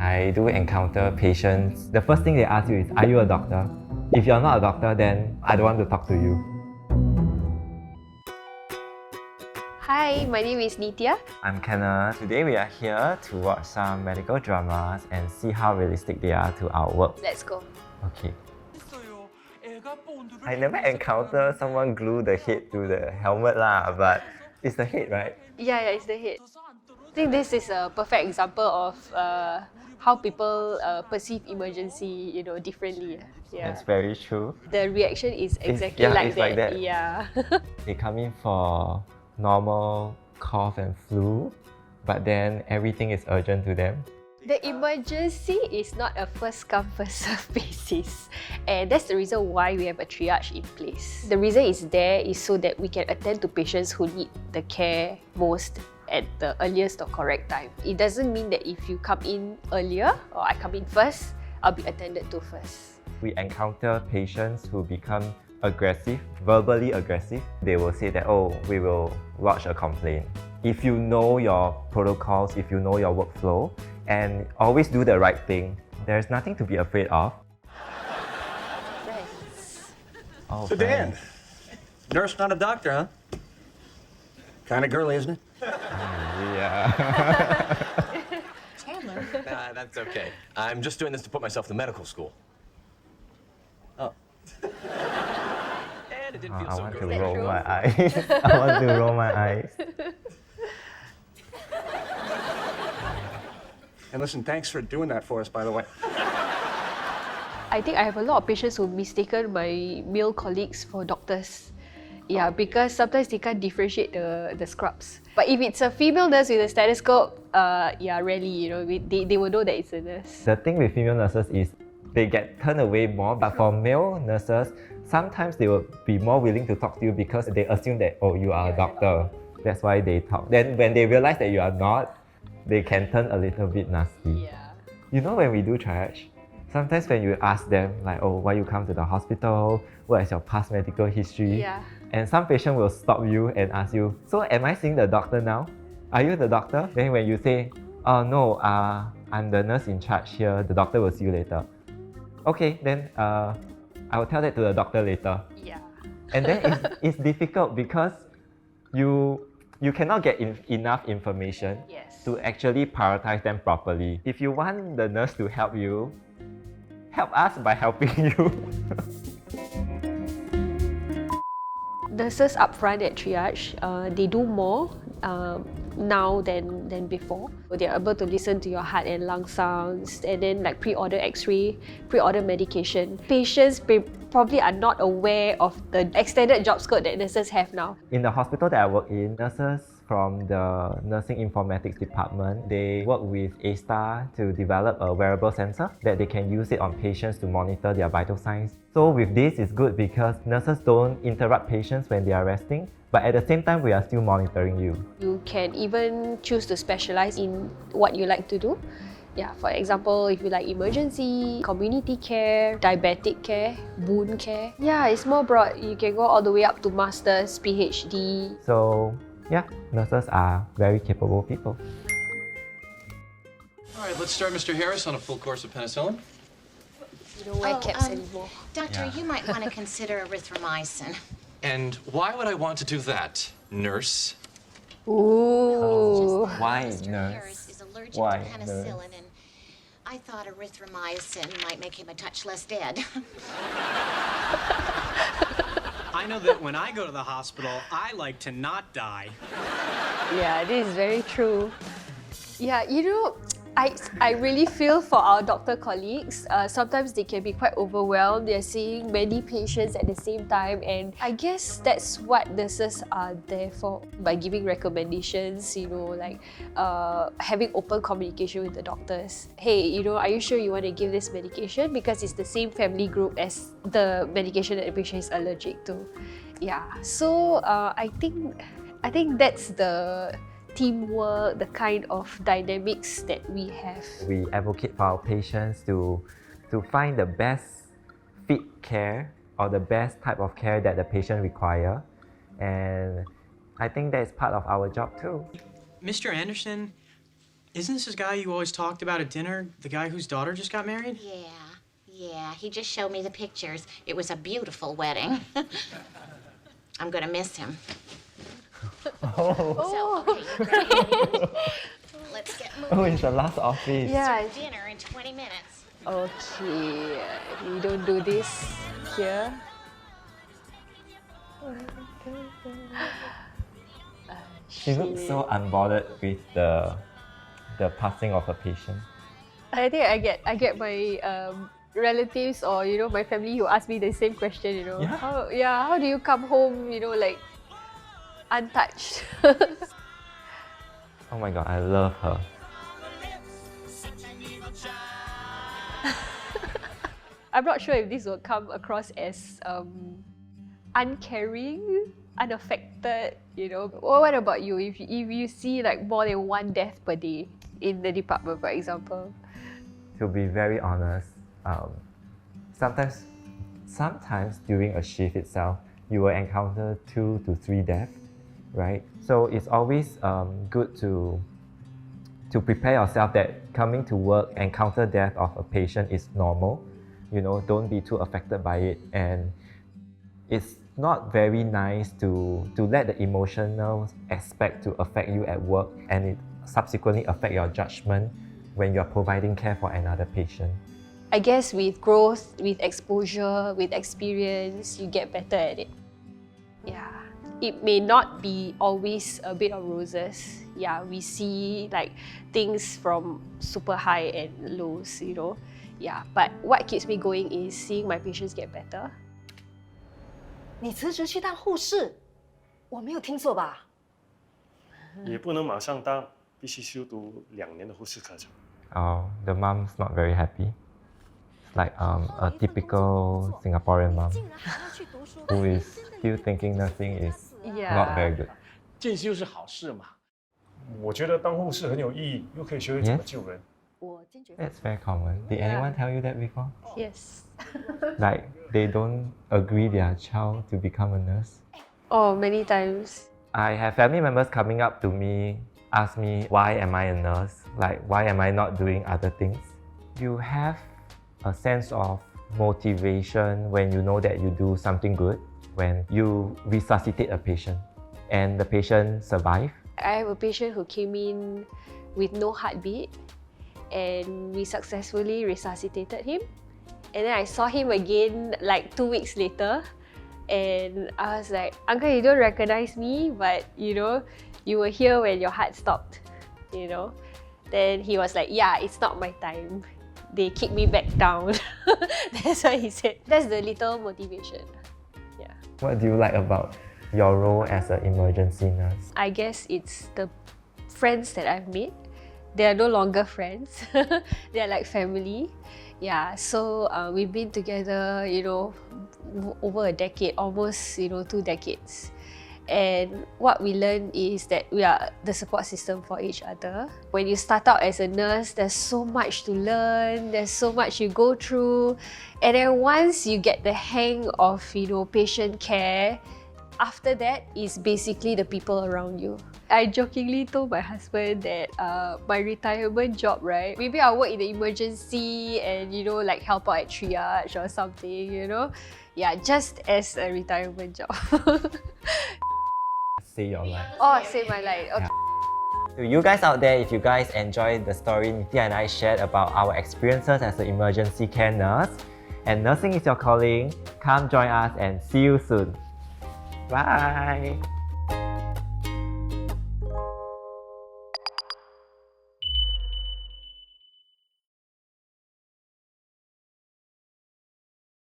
I do encounter patients. The first thing they ask you is, are you a doctor? If you're not a doctor, then I don't want to talk to you. Hi, my name is Nitya. I'm Kenneth. Today we are here to watch some medical dramas and see how realistic they are to our work. Let's go. Okay. I never encountered someone glue the head to the helmet lah, but it's the head, right? Yeah, it's the head. I think this is a perfect example of how people perceive emergency, differently. Yeah. That's very true. The reaction is exactly like that. Yeah. They come in for normal cough and flu, but then everything is urgent to them. The emergency is not a first come first serve basis, and that's the reason why we have a triage in place. The reason it's there is so that we can attend to patients who need the care most at the earliest or correct time. It doesn't mean that if you come in earlier or I come in first, I'll be attended to first. We encounter patients who become aggressive, verbally aggressive. They will say that, oh, we will lodge a complaint. If you know your protocols, if you know your workflow, and always do the right thing, there's nothing to be afraid of. Friends. Oh, So Dan, nurse not a doctor, huh? Kind of girly, isn't it? Yeah. Chandler. That's okay. I'm just doing this to put myself through medical school. Oh. And it didn't feel I so want to good. roll my eyes. I want to roll my eyes. And listen, thanks for doing that for us, by the way. I think I have a lot of patients who mistaken my male colleagues for doctors. Yeah, because sometimes they can't differentiate the scrubs. But if it's a female nurse with a stethoscope, rarely, they will know that it's a nurse. The thing with female nurses is they get turned away more, but for male nurses, sometimes they will be more willing to talk to you because they assume that, oh, you are a doctor. That's why they talk. Then when they realize that you are not, they can turn a little bit nasty. Yeah. You know, when we do triage, sometimes when you ask them like, oh, why you come to the hospital, what is your past medical history? Yeah. And some patient will stop you and ask you, so am I seeing the doctor now? Are you the doctor? Then when you say, oh no, I'm the nurse in charge here, the doctor will see you later. Okay, then I will tell that to the doctor later. Yeah. And then it's difficult because you cannot get enough information Yes. to actually prioritize them properly. If you want the nurse to help you, help us by helping you. Nurses up front at triage, they do more now than before. They are able to listen to your heart and lung sounds, and then like pre-order x-ray, pre-order medication. Patients probably are not aware of the extended job scope that nurses have now. In the hospital that I work in, nurses from the nursing informatics department, they work with A-Star to develop a wearable sensor that they can use it on patients to monitor their vital signs. So with this, it's good because nurses don't interrupt patients when they are resting, but at the same time, we are still monitoring you. You can even choose to specialize in what you like to do. Yeah, for example, if you like emergency, community care, diabetic care, wound care. Yeah, it's more broad. You can go all the way up to masters, PhD. So yeah, nurses are very capable people. All right, let's start Mr. Harris on a full course of penicillin. You don't wear caps anymore. Doctor, you might want to consider erythromycin. And why would I want to do that, nurse? Ooh. Why, Mr. nurse? Harris is allergic Why, to penicillin, nurse? and I thought erythromycin might make him a touch less dead. I know that when I go to the hospital, I like to not die. Yeah, this is very true. Yeah, I really feel for our doctor colleagues. Sometimes they can be quite overwhelmed. They're seeing many patients at the same time, and I guess that's what nurses are there for, by giving recommendations, like having open communication with the doctors. Hey, are you sure you want to give this medication? Because it's the same family group as the medication that the patient is allergic to. Yeah, so I think that's the teamwork, the kind of dynamics that we have. We advocate for our patients to find the best fit care or the best type of care that the patient require, and I think that is part of our job too. Mr. Anderson, Isn't this guy you always talked about at dinner? The guy whose daughter just got married? Yeah, he just showed me the pictures. It was a beautiful wedding. I'm gonna miss him. So, okay, you ready? Let's get moving. Oh, it's the last office. Yeah. Dinner in 20 minutes. Okay, we don't do this here. She looks so unbothered with the passing of a patient. I think I get my relatives or my family who ask me the same question. Yeah. How do you come home? Like untouched. Oh my god, I love her. I'm not sure if this will come across as uncaring, unaffected. What about you? If you see like more than one death per day in the department, for example? To be very honest, sometimes during a shift itself, you will encounter 2 to 3 deaths, right? So it's always good to prepare yourself that coming to work, encounter death of a patient is normal. Don't be too affected by it, and it's not very nice to let the emotional aspect to affect you at work, and it subsequently affect your judgment when you're providing care for another patient. I guess with growth, with exposure, with experience, you get better at it. Yeah. It may not be always a bed of roses. Yeah, we see like things from super high and lows, Yeah, but what keeps me going is seeing my patients get better. 你辞职去当护士，我没有听错吧？也不能马上当，必须修读2年的护士课程。 Oh, the mom's not very happy. Like a typical Singaporean mom who is still thinking nursing is not very good. 进修是好事嘛。我觉得当护士很有意义，又可以学会怎么救人。 That's very common. Did anyone tell you that before? Yes. Like they don't agree their child to become a nurse? Oh, many times. I have family members coming up to me, ask me why am I a nurse? Like why am I not doing other things? You have a sense of motivation when you know that you do something good, when you resuscitate a patient and the patient survive. I have a patient who came in with no heartbeat, and we successfully resuscitated him. And then I saw him again like 2 weeks later, and I was like, "Uncle, you don't recognize me, but you were here when your heart stopped." Then he was like, "Yeah, it's not my time. They kicked me back down." That's what he said. That's the little motivation. Yeah. What do you like about your role as an emergency nurse? I guess it's the friends that I've made. They are no longer friends. They are like family. Yeah, so we've been together, over a decade, almost, 2 decades. And what we learn is that we are the support system for each other. When you start out as a nurse, there's so much to learn, there's so much you go through. And then once you get the hang of, patient care, after that is basically the people around you. I jokingly told my husband that my retirement job, right? Maybe I'll work in the emergency and, like help out at triage or something, Yeah, just as a retirement job. Save your life. Oh, save my life. Okay. To you guys out there, if you guys enjoyed the story Nithya and I shared about our experiences as an emergency care nurse, and nursing is your calling, come join us and see you soon. Bye!